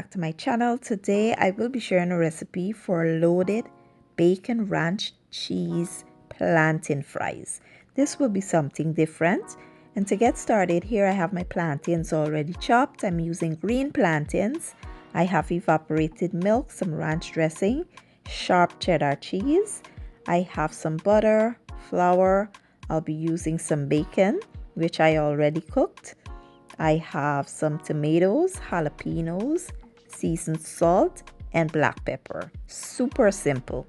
back to my channel. Today I will be sharing a recipe for loaded bacon ranch cheese plantain fries. This will be something different. And to get started, here I have my plantains already chopped. I'm using green plantains. I have evaporated milk, some ranch dressing, sharp cheddar cheese. I have some butter, flour. I'll be using some bacon, which I already cooked. I have some tomatoes, jalapeños, seasoned salt, and black pepper. Super simple.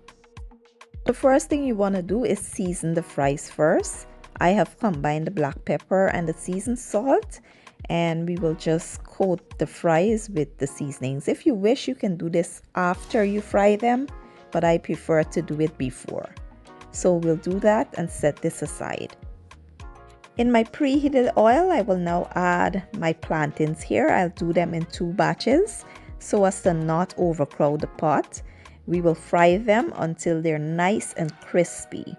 The first thing you want to do is season the fries first. I have combined the black pepper and the seasoned salt, and we will just coat the fries with the seasonings. If you wish, you can do this after you fry them, but I prefer to do it before. So we'll do that and set this aside. In my preheated oil, I will now add my plantains here. I'll do them in 2 batches so as to not overcrowd the pot. We will fry them until they're nice and crispy.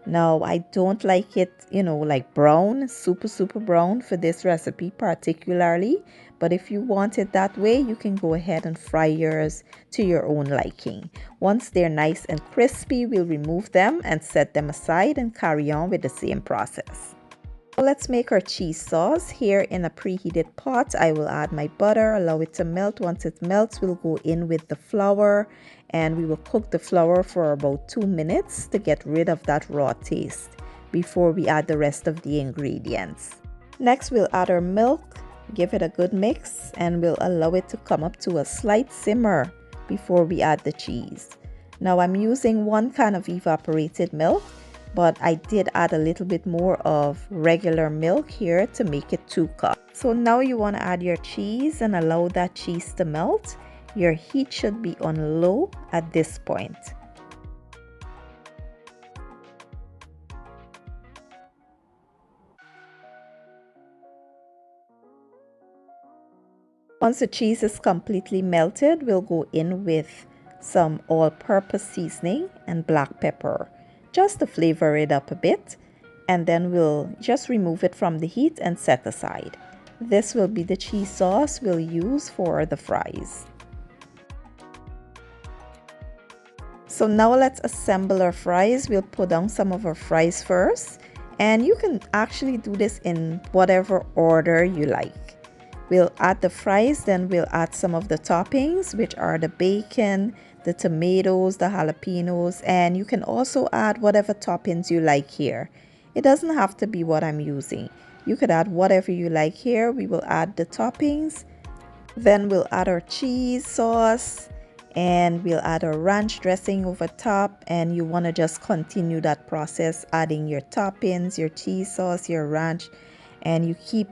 Now, I don't like it, like brown, super brown for this recipe particularly. But if you want it that way, you can go ahead and fry yours to your own liking. Once they're nice and crispy, we'll remove them and set them aside and carry on with the same process. Let's make our cheese sauce. Here in a preheated pot, I will add my butter, allow it to melt. Once it melts, we'll go in with the flour and we will cook the flour for about 2 minutes to get rid of that raw taste before we add the rest of the ingredients. Next, we'll add our milk, give it a good mix, and we'll allow it to come up to a slight simmer before we add the cheese. Now, I'm using 1 can of evaporated milk, but I did add a little bit more of regular milk here to make it 2 cups. So now you want to add your cheese and allow that cheese to melt. Your heat should be on low at this point. Once the cheese is completely melted, we'll go in with some all-purpose seasoning and black pepper, just to flavor it up a bit, and then we'll just remove it from the heat and set aside. This will be the cheese sauce we'll use for the fries. So now let's assemble our fries. We'll put down some of our fries first, and you can actually do this in whatever order you like. We'll add the fries, then we'll add some of the toppings, which are the bacon, the tomatoes, the jalapeños, and you can also add whatever toppings you like here. It doesn't have to be what I'm using. You could add whatever you like here. We will add the toppings, then we'll add our cheese sauce, and we'll add our ranch dressing over top, and you want to just continue that process, adding your toppings, your cheese sauce, your ranch, and you keep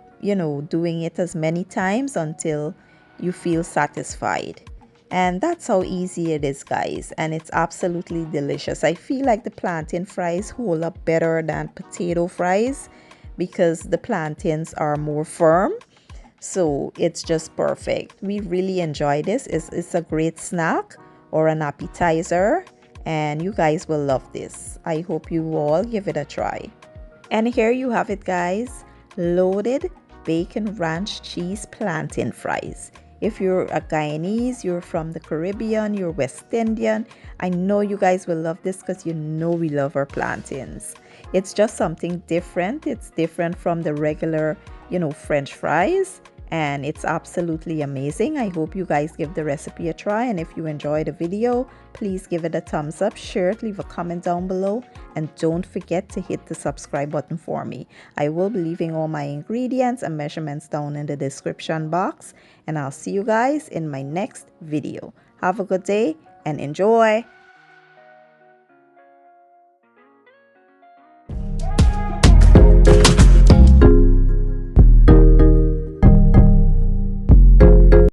doing it as many times until you feel satisfied. And that's how easy it is, guys, and it's absolutely delicious. I feel like the plantain fries hold up better than potato fries because the plantains are more firm, so it's just perfect. We really enjoy this. It's a great snack or an appetizer, and you guys will love this. I hope you all give it a try. And here you have it, guys, loaded bacon ranch cheese plantain fries. If you're a Guyanese, you're from the Caribbean, you're West Indian, I know you guys will love this because we love our plantains. It's just something different. It's different from the regular, French fries, and it's absolutely amazing. I hope you guys give the recipe a try, and if you enjoyed the video, please give it a thumbs up, share it, leave a comment down below, and don't forget to hit the subscribe button for me. I will be leaving all my ingredients and measurements down in the description box, and I'll see you guys in my next video. Have a good day and enjoy!